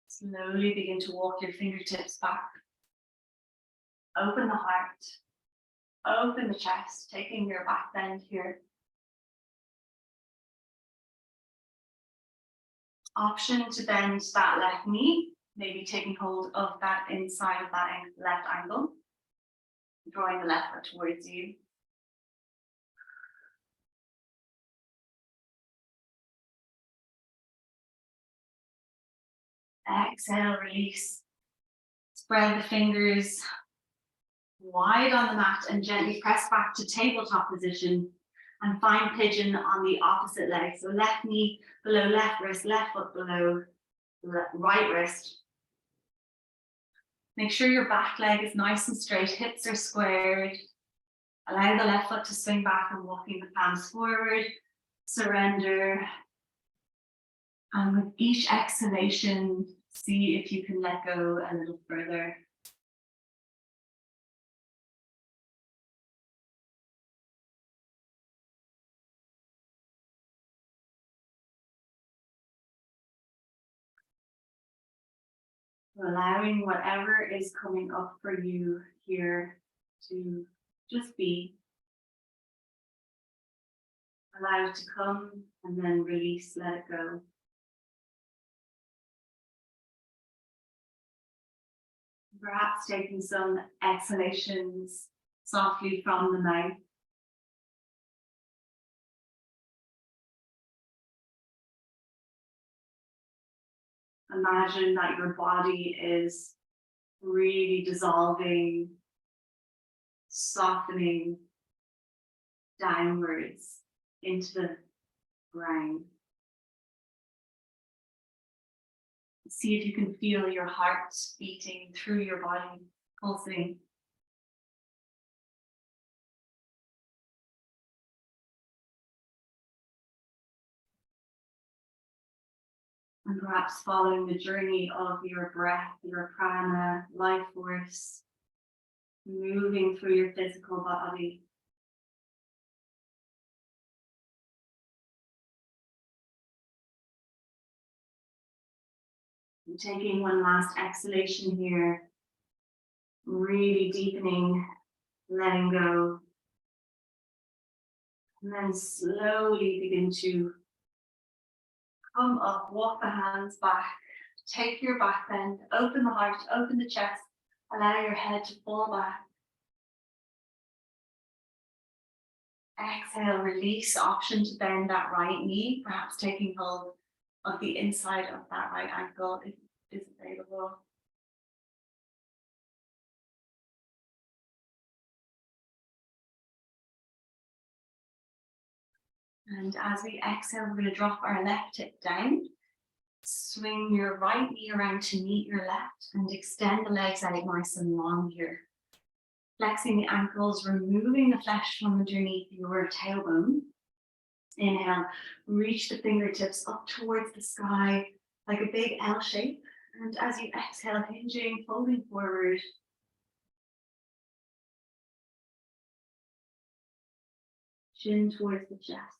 [SPEAKER 1] Slowly begin to walk your fingertips back. Open the heart, open the chest, taking your back bend here. Option to bend that left knee, Maybe taking hold of that inside of that left ankle, drawing the left foot towards you. Exhale, release. Spread the fingers wide on the mat and gently press back to tabletop position and find pigeon on the opposite leg. So left knee below left wrist, left foot below right wrist. Make sure your back leg is nice and straight, hips are squared. Allow the left foot to swing back and walking the palms forward. Surrender. And with each exhalation, see if you can let go a little further. Allowing whatever is coming up for you here to just be. Allow it to come and then release, let it go. Perhaps taking some exhalations softly from the mouth. Imagine that your body is really dissolving, softening downwards into the ground. See if you can feel your heart beating through your body, pulsing. And perhaps following the journey of your breath, your prana, life force, moving through your physical body. And taking one last exhalation here, really deepening, letting go. And then slowly begin to come up, walk the hands back, take your back bend, open the heart, open the chest, allow your head to fall back. Exhale, release, option to bend that right knee, perhaps taking hold of the inside of that right ankle if it is available. And as we exhale, we're going to drop our left hip down. Swing your right knee around to meet your left and extend the legs out nice and long here. Flexing the ankles, removing the flesh from underneath your tailbone. Inhale, reach the fingertips up towards the sky like a big L shape. And as you exhale, hinging, folding forward. Chin towards the chest.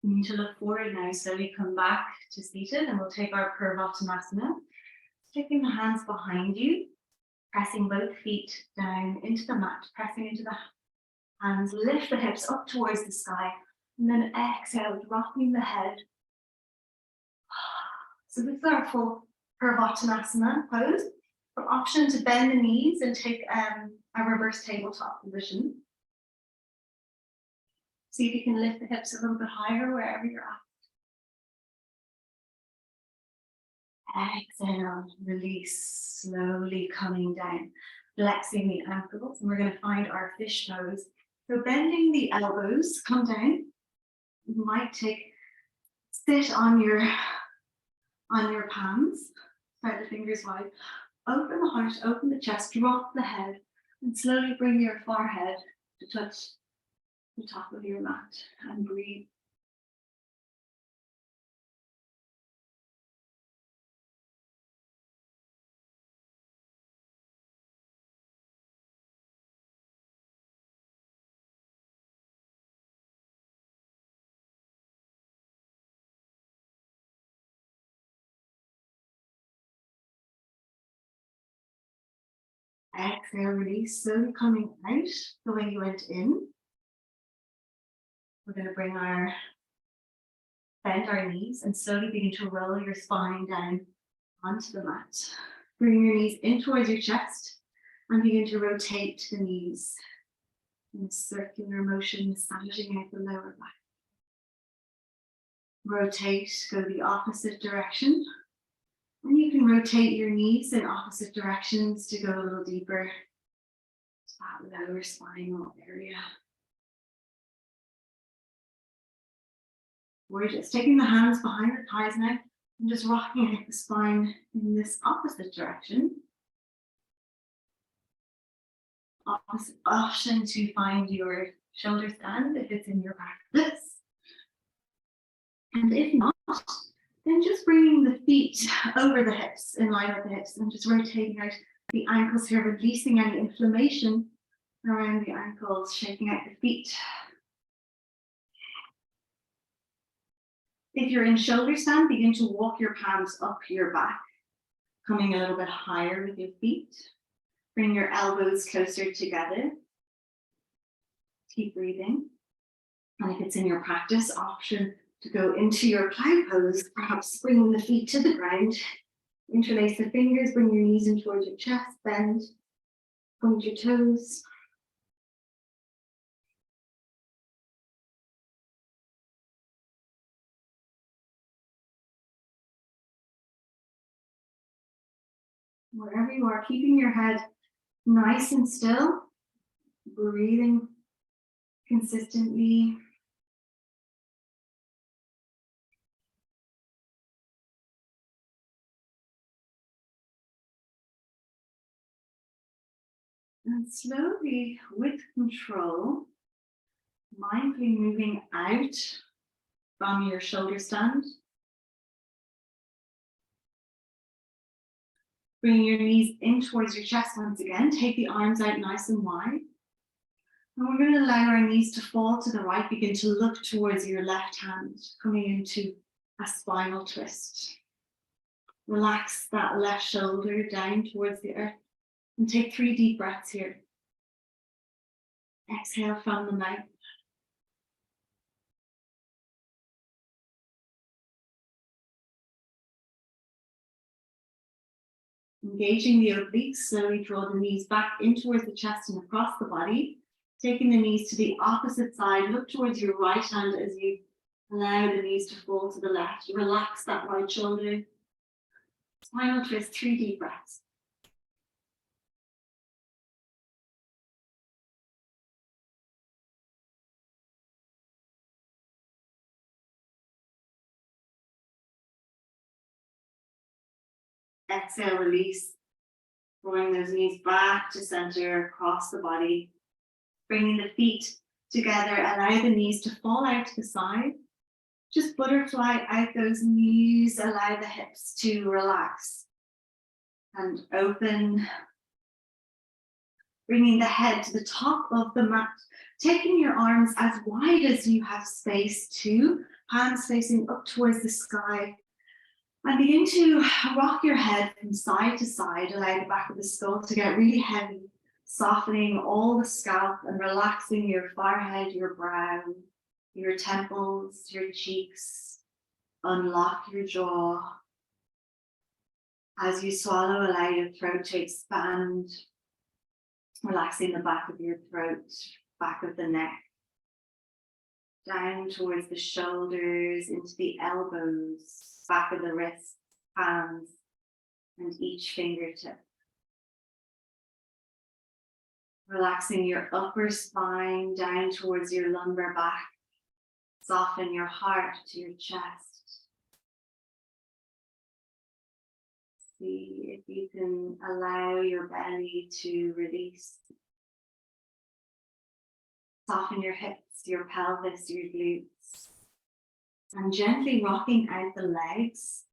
[SPEAKER 1] You need to look forward now, slowly come back to seated, and we'll take our Purvottanasana. Sticking the hands behind you, pressing both feet down into the mat, pressing into the hands, lift the hips up towards the sky, and then exhale, dropping the head. So this is our full Purvottanasana pose. For option to bend the knees and take a reverse tabletop position. See if you can lift the hips a little bit higher wherever you're at. Exhale, release, slowly coming down, flexing the ankles, and we're going to find our fish pose. So bending the elbows, come down. You might sit on your palms, spread the fingers wide, open the heart, open the chest, drop the head, and slowly bring your forehead to touch the top of your mat and breathe. Exhale, release, slowly coming out the way you went in. We're going to bend our knees and slowly begin to roll your spine down onto the mat. Bring your knees in towards your chest and begin to rotate the knees in a circular motion, massaging out the lower back. Rotate, go the opposite direction. And you can rotate your knees in opposite directions to go a little deeper to that lower spinal area. We're just taking the hands behind the thighs now and just rocking out the spine in this opposite direction. Opposite option to find your shoulder stand if it's in your practice. And if not, then just bringing the feet over the hips, in line with the hips, and just rotating out the ankles here, releasing any inflammation around the ankles, shaking out the feet. If you're in shoulder stand, begin to walk your palms up your back, coming a little bit higher with your feet. Bring your elbows closer together. Keep breathing. And if it's in your practice, option to go into your plow pose, perhaps bringing the feet to the ground. Interlace the fingers, bring your knees in towards your chest, bend, point your toes. Wherever you are, keeping your head nice and still, breathing consistently. And slowly, with control, mindfully moving out from your shoulder stand. Bring your knees in towards your chest once again. Take the arms out nice and wide. And we're going to allow our knees to fall to the right. Begin to look towards your left hand, coming into a spinal twist. Relax that left shoulder down towards the earth. And take 3 deep breaths here. Exhale from the mouth. Engaging the obliques, slowly draw the knees back in towards the chest and across the body. Taking the knees to the opposite side, look towards your right hand as you allow the knees to fall to the left. Relax that right shoulder. Spinal twist, 3 deep breaths. Exhale, release. Drawing those knees back to center across the body. Bringing the feet together, allow the knees to fall out to the side. Just butterfly out those knees, allow the hips to relax and open. Bringing the head to the top of the mat, taking your arms as wide as you have space to, hands facing up towards the sky. And begin to rock your head from side to side, allow the back of the skull to get really heavy, softening all the scalp and relaxing your forehead, your brow, your temples, your cheeks. Unlock your jaw. As you swallow, allow your throat to expand, relaxing the back of your throat, back of the neck, down towards the shoulders, into the elbows, back of the wrists, hands, and each fingertip. Relaxing your upper spine down towards your lumbar back. Soften your heart to your chest. See if you can allow your belly to release. Soften your hips, your pelvis, your glutes. And gently rocking out the legs.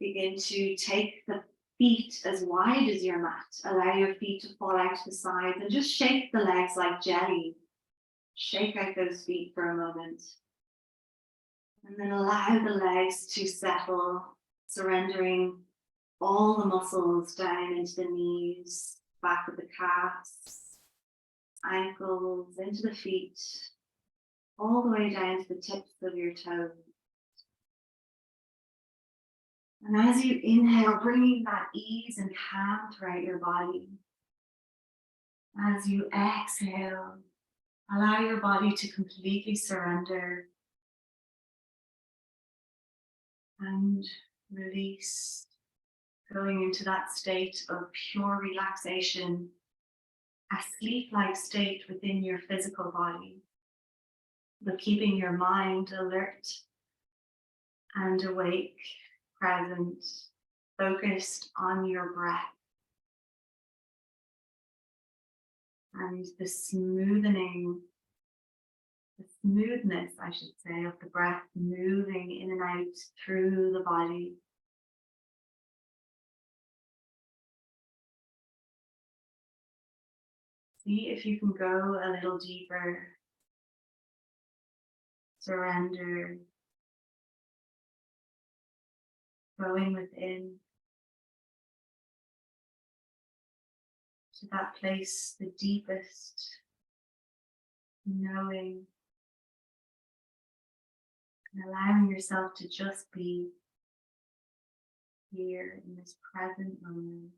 [SPEAKER 1] Begin to take the feet as wide as your mat. Allow your feet to fall out to the sides and just shake the legs like jelly. Shake out those feet for a moment. And then allow the legs to settle, surrendering all the muscles down into the knees, back of the calves, ankles, into the feet, all the way down to the tips of your toes. And as you inhale, bringing that ease and calm throughout your body. As you exhale, allow your body to completely surrender and release, going into that state of pure relaxation, a sleep-like state within your physical body, but keeping your mind alert and awake, present, focused on your breath. And the smoothness, I should say, of the breath moving in and out through the body. See if you can go a little deeper. Surrender. Going within to that place, the deepest knowing, and allowing yourself to just be here in this present moment.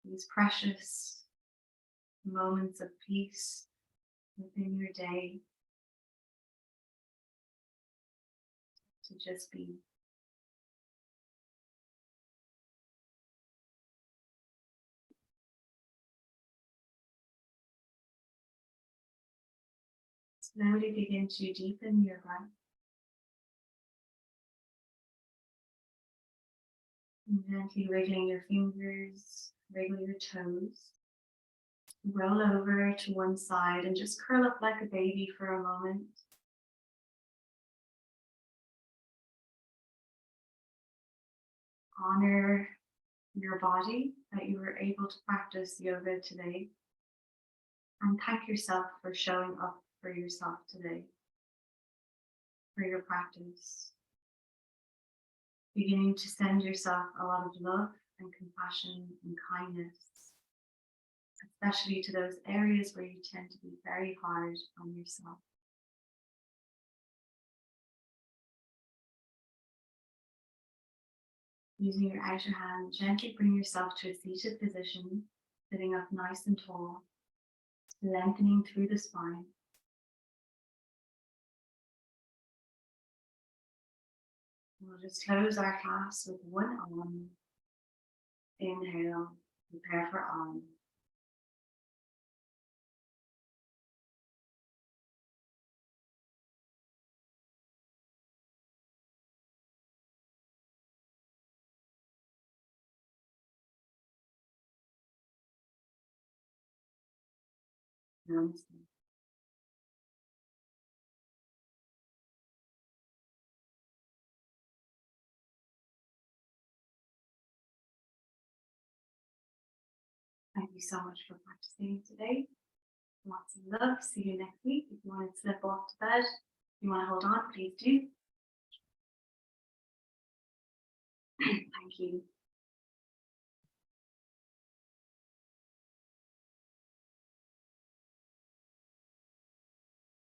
[SPEAKER 1] These precious moments of peace within your day, to just be. Slowly begin to deepen your breath. And gently wriggling your fingers, wriggle your toes. Roll over to one side and just curl up like a baby for a moment. Honor your body that you were able to practice yoga today. And thank yourself for showing up for yourself today, for your practice. Beginning to send yourself a lot of love and compassion and kindness, especially to those areas where you tend to be very hard on yourself. Using your outer hand, gently bring yourself to a seated position, sitting up nice and tall, lengthening through the spine. We'll just close our class with one arm. Inhale, prepare for arm. Namaste. Thank you so much for practicing today. Lots of love. See you next week. If you want to slip off to bed, if you want to hold on, please do. Thank you.